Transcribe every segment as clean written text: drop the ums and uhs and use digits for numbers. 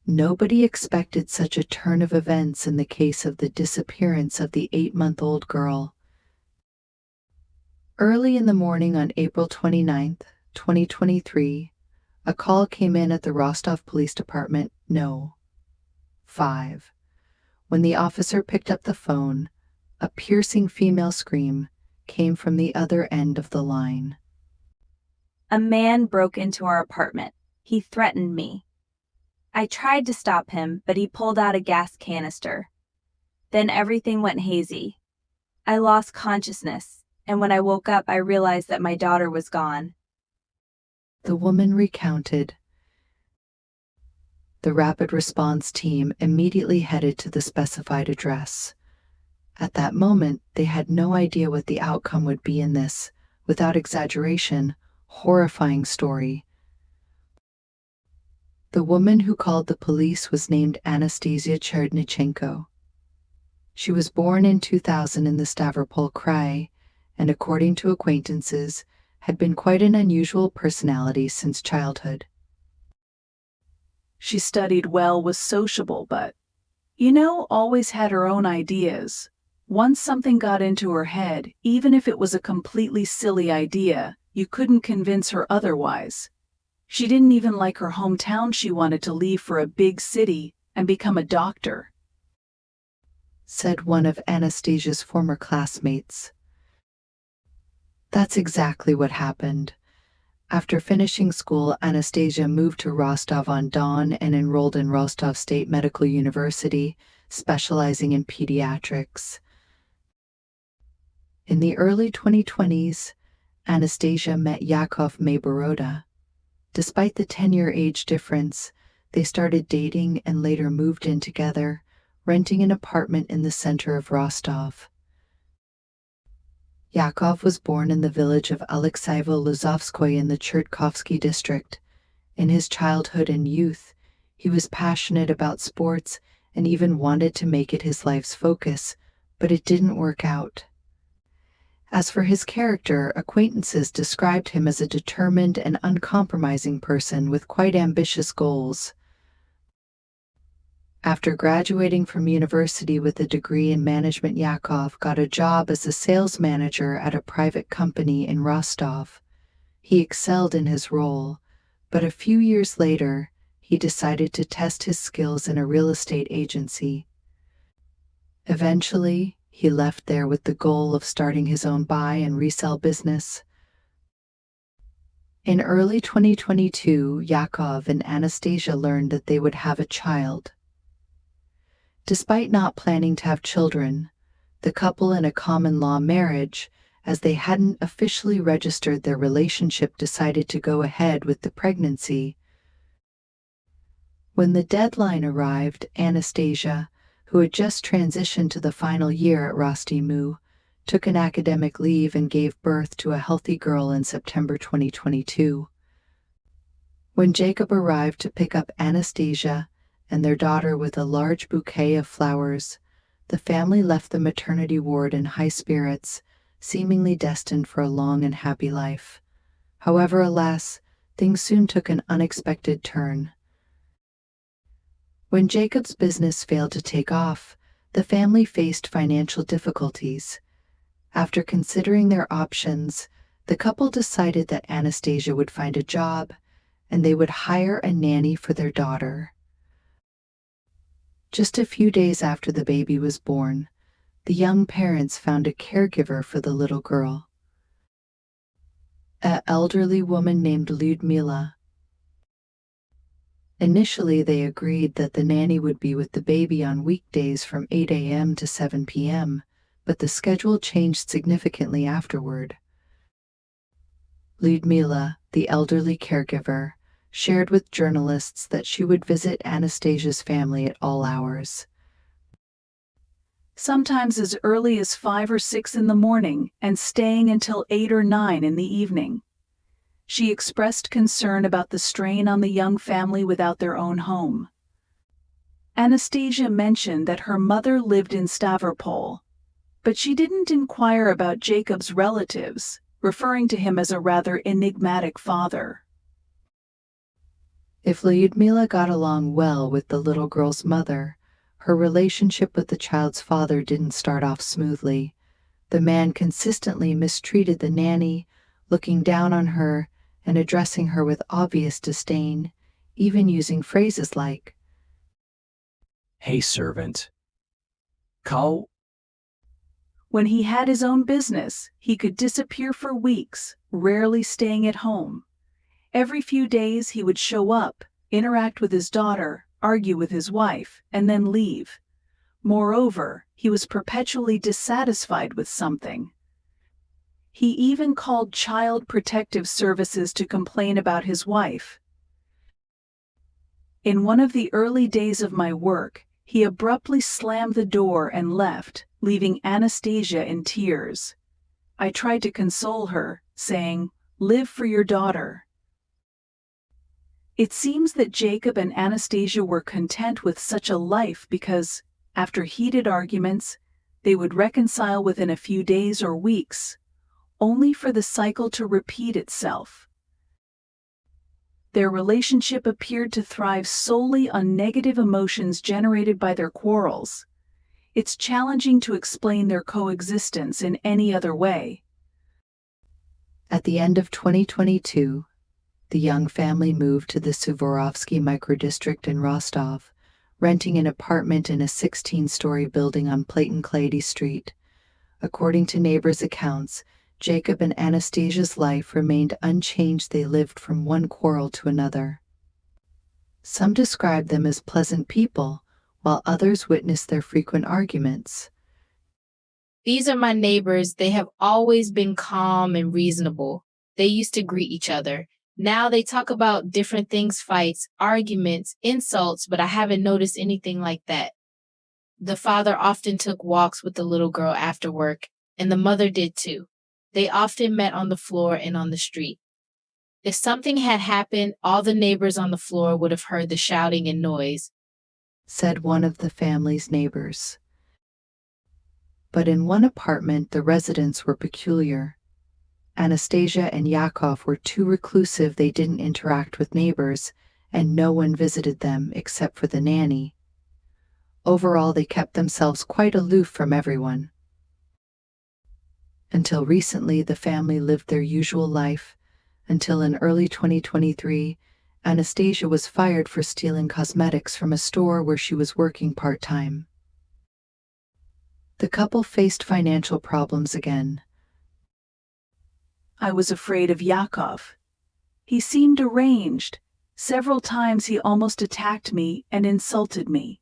Nobody expected such a turn of events in the case of the disappearance of the 8-month-old girl. Early in the morning on April 29th, 2023, a call came in at the Rostov Police Department, No. 5. When the officer picked up the phone, a piercing female scream came from the other end of the line. A man broke into our apartment. He threatened me. I tried to stop him, but he pulled out a gas canister. Then everything went hazy. I lost consciousness, and when I woke up, I realized that my daughter was gone. The woman recounted. The rapid response team immediately headed to the specified address. At that moment, they had no idea what the outcome would be in this, without exaggeration, horrifying story. The woman who called the police was named Anastasia Chernyshenko. She was born in 2000 in the Stavropol Krai, and according to acquaintances, had been quite an unusual personality since childhood. She studied well, was sociable, but, always had her own ideas. Once something got into her head, even if it was a completely silly idea, you couldn't convince her otherwise. She didn't even like her hometown. She wanted to leave for a big city and become a doctor, said one of Anastasia's former classmates. That's exactly what happened. After finishing school, Anastasia moved to Rostov-on-Don and enrolled in Rostov State Medical University, specializing in pediatrics. In the early 2020s, Anastasia met Yakov Mayboroda. Despite the 10-year age difference, they started dating and later moved in together, renting an apartment in the center of Rostov. Yakov was born in the village of Alexeyevo-Lozovskoye in the Chertkovsky district. In his childhood and youth, he was passionate about sports and even wanted to make it his life's focus, but it didn't work out. As for his character, acquaintances described him as a determined and uncompromising person with quite ambitious goals. After graduating from university with a degree in management, Yakov got a job as a sales manager at a private company in Rostov. He excelled in his role, but a few years later, he decided to test his skills in a real estate agency. Eventually, he left there with the goal of starting his own buy and resell business. In early 2022, Yakov and Anastasia learned that they would have a child. Despite not planning to have children, the couple in a common-law marriage, as they hadn't officially registered their relationship, decided to go ahead with the pregnancy. When the deadline arrived, Anastasia, who had just transitioned to the final year at Rostimu, took an academic leave and gave birth to a healthy girl in September 2022. When Jacob arrived to pick up Anastasia and their daughter with a large bouquet of flowers, the family left the maternity ward in high spirits, seemingly destined for a long and happy life. However, alas, things soon took an unexpected turn. When Jacob's business failed to take off, the family faced financial difficulties. After considering their options, the couple decided that Anastasia would find a job and they would hire a nanny for their daughter. Just a few days after the baby was born, the young parents found a caregiver for the little girl, an elderly woman named Lyudmila. Initially, they agreed that the nanny would be with the baby on weekdays from 8 a.m. to 7 p.m., but the schedule changed significantly afterward. Lyudmila, the elderly caregiver, shared with journalists that she would visit Anastasia's family at all hours, sometimes as early as 5 or 6 in the morning and staying until 8 or 9 in the evening. She expressed concern about the strain on the young family without their own home. Anastasia mentioned that her mother lived in Stavropol, but she didn't inquire about Jacob's relatives, referring to him as a rather enigmatic father. If Lyudmila got along well with the little girl's mother, her relationship with the child's father didn't start off smoothly. The man consistently mistreated the nanny, looking down on her and addressing her with obvious disdain, even using phrases like, "Hey, servant. Call." When he had his own business, he could disappear for weeks, rarely staying at home. Every few days he would show up, interact with his daughter, argue with his wife, and then leave. Moreover, he was perpetually dissatisfied with something. He even called Child Protective Services to complain about his wife. In one of the early days of my work, he abruptly slammed the door and left, leaving Anastasia in tears. I tried to console her, saying, "Live for your daughter." It seems that Jacob and Anastasia were content with such a life because, after heated arguments, they would reconcile within a few days or weeks, only for the cycle to repeat itself. Their relationship appeared to thrive solely on negative emotions generated by their quarrels. It's challenging to explain their coexistence in any other way. At the end of 2022, the young family moved to the Suvorovsky microdistrict in Rostov, renting an apartment in a 16-story building on Platon-Klady Street. According to neighbors' accounts, Jacob and Anastasia's life remained unchanged. They lived from one quarrel to another. Some described them as pleasant people, while others witnessed their frequent arguments. "These are my neighbors. They have always been calm and reasonable. They used to greet each other. Now they talk about different things, fights, arguments, insults, but I haven't noticed anything like that. The father often took walks with the little girl after work, and the mother did too. They often met on the floor and on the street. If something had happened, all the neighbors on the floor would have heard the shouting and noise," said one of the family's neighbors. But in one apartment, the residents were peculiar. Anastasia and Yakov were too reclusive. They didn't interact with neighbors, and no one visited them except for the nanny. Overall, they kept themselves quite aloof from everyone. Until recently, the family lived their usual life, until in early 2023, Anastasia was fired for stealing cosmetics from a store where she was working part-time. The couple faced financial problems again. I was afraid of Yakov. He seemed deranged. Several times he almost attacked me and insulted me.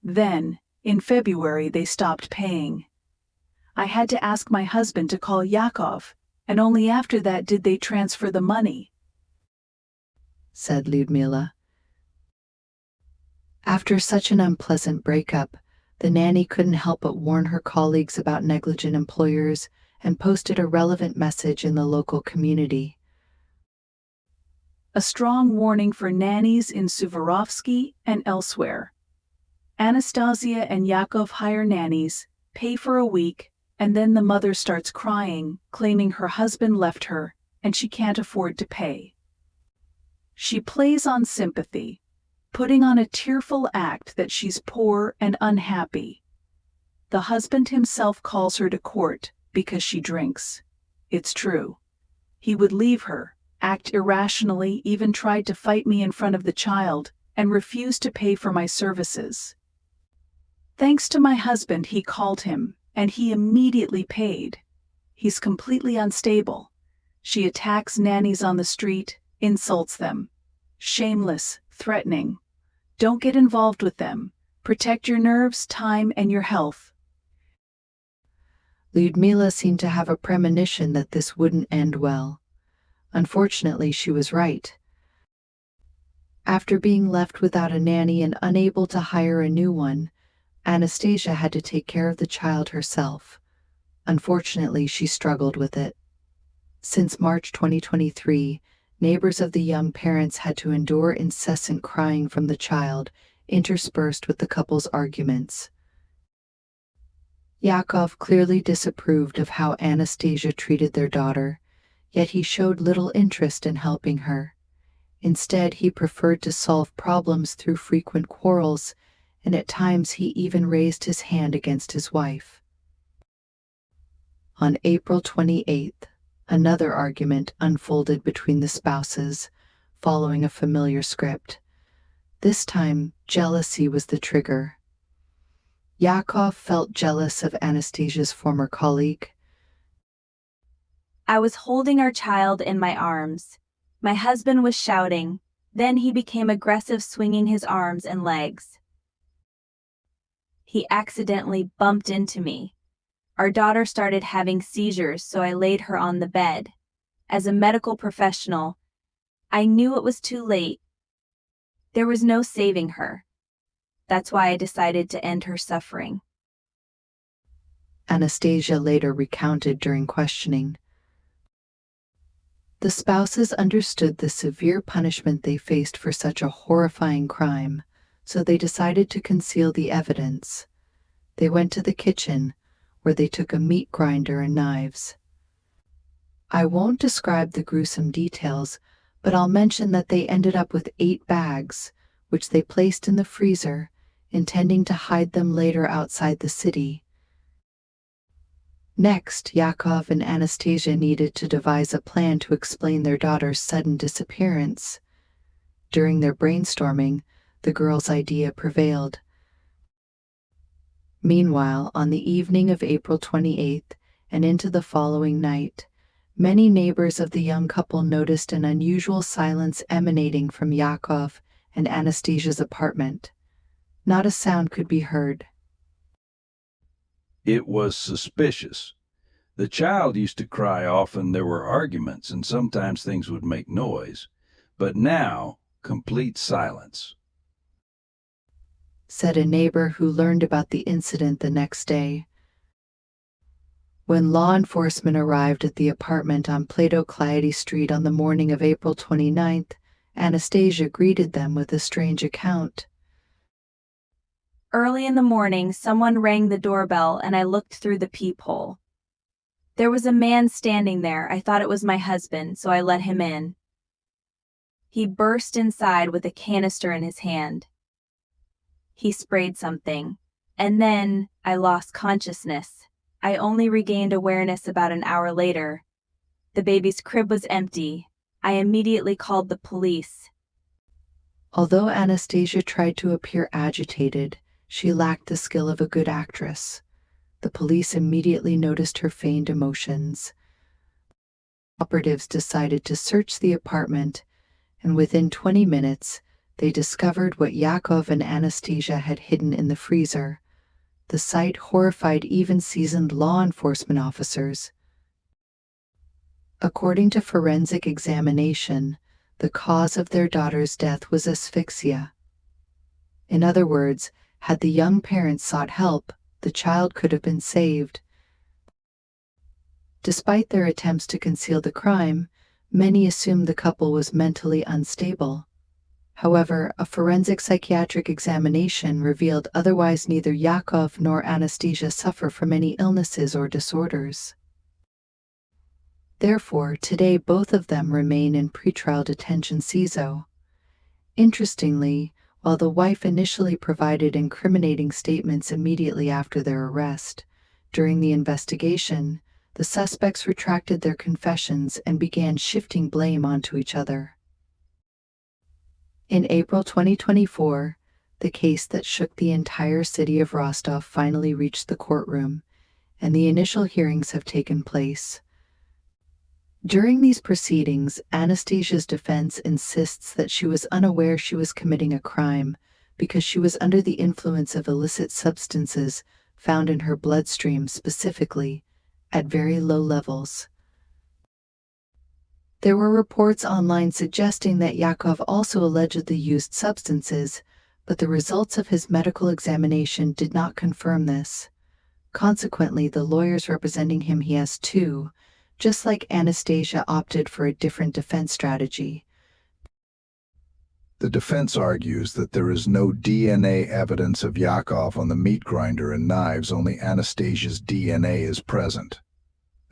Then, in February, they stopped paying. I had to ask my husband to call Yakov, and only after that did they transfer the money, said Lyudmila. After such an unpleasant breakup, the nanny couldn't help but warn her colleagues about negligent employers and posted a relevant message in the local community. A strong warning for nannies in Suvorovsky and elsewhere. Anastasia and Yakov hire nannies, pay for a week, and then the mother starts crying, claiming her husband left her, and she can't afford to pay. She plays on sympathy, putting on a tearful act that she's poor and unhappy. The husband himself calls her to court because she drinks. It's true. He would leave her, act irrationally, even tried to fight me in front of the child, and refused to pay for my services. Thanks to my husband, he called him, and he immediately paid. He's completely unstable. She attacks nannies on the street, insults them. Shameless, threatening. Don't get involved with them. Protect your nerves, time, and your health. Lyudmila seemed to have a premonition that this wouldn't end well. Unfortunately, she was right. After being left without a nanny and unable to hire a new one, Anastasia had to take care of the child herself. Unfortunately, she struggled with it. Since March 2023, neighbors of the young parents had to endure incessant crying from the child, interspersed with the couple's arguments. Yakov clearly disapproved of how Anastasia treated their daughter, yet he showed little interest in helping her. Instead, he preferred to solve problems through frequent quarrels, and at times he even raised his hand against his wife. On April 28th, another argument unfolded between the spouses, following a familiar script. This time, jealousy was the trigger. Yakov felt jealous of Anastasia's former colleague. I was holding our child in my arms. My husband was shouting. Then he became aggressive, swinging his arms and legs. He accidentally bumped into me. Our daughter started having seizures, so I laid her on the bed. As a medical professional, I knew it was too late. There was no saving her. That's why I decided to end her suffering. Anastasia later recounted during questioning. The spouses understood the severe punishment they faced for such a horrifying crime, so they decided to conceal the evidence. They went to the kitchen, where they took a meat grinder and knives. I won't describe the gruesome details, but I'll mention that they ended up with 8 bags, which they placed in the freezer, intending to hide them later outside the city. Next, Yakov and Anastasia needed to devise a plan to explain their daughter's sudden disappearance. During their brainstorming, the girl's idea prevailed. Meanwhile, on the evening of April 28th and into the following night, many neighbors of the young couple noticed an unusual silence emanating from Yakov and Anastasia's apartment. Not a sound could be heard. It was suspicious. The child used to cry often. There were arguments, and sometimes things would make noise. But now, complete silence, said a neighbor who learned about the incident the next day. When law enforcement arrived at the apartment on Plato Cleiade Street on the morning of April 29th, Anastasia greeted them with a strange account. Early in the morning, someone rang the doorbell and I looked through the peephole. There was a man standing there. I thought it was my husband, so I let him in. He burst inside with a canister in his hand. He sprayed something, and then I lost consciousness. I only regained awareness about an hour later. The baby's crib was empty. I immediately called the police. Although Anastasia tried to appear agitated, she lacked the skill of a good actress. The police immediately noticed her feigned emotions. Operatives decided to search the apartment, and within 20 minutes, they discovered what Yakov and Anastasia had hidden in the freezer. The sight horrified even seasoned law enforcement officers. According to forensic examination, the cause of their daughter's death was asphyxia. In other words, had the young parents sought help, the child could have been saved. Despite their attempts to conceal the crime, many assumed the couple was mentally unstable. However, a forensic psychiatric examination revealed otherwise. Neither Yakov nor Anastasia suffer from any illnesses or disorders. Therefore, today both of them remain in pretrial detention CISO. Interestingly, while the wife initially provided incriminating statements immediately after their arrest, during the investigation, the suspects retracted their confessions and began shifting blame onto each other. In April 2024, the case that shook the entire city of Rostov finally reached the courtroom, and the initial hearings have taken place. During these proceedings, Anastasia's defense insists that she was unaware she was committing a crime because she was under the influence of illicit substances found in her bloodstream, specifically at very low levels. There were reports online suggesting that Yakov also allegedly used substances, but the results of his medical examination did not confirm this. Consequently, the lawyers representing him, he has two, just like Anastasia, opted for a different defense strategy. The defense argues that there is no DNA evidence of Yakov on the meat grinder and knives, only Anastasia's DNA is present.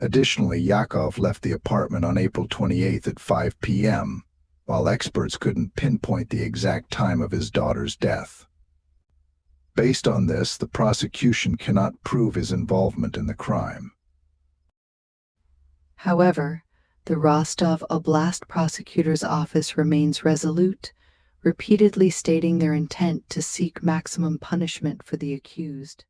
Additionally, Yakov left the apartment on April 28th at 5 p.m., while experts couldn't pinpoint the exact time of his daughter's death. Based on this, the prosecution cannot prove his involvement in the crime. However, the Rostov Oblast prosecutor's office remains resolute, repeatedly stating their intent to seek maximum punishment for the accused.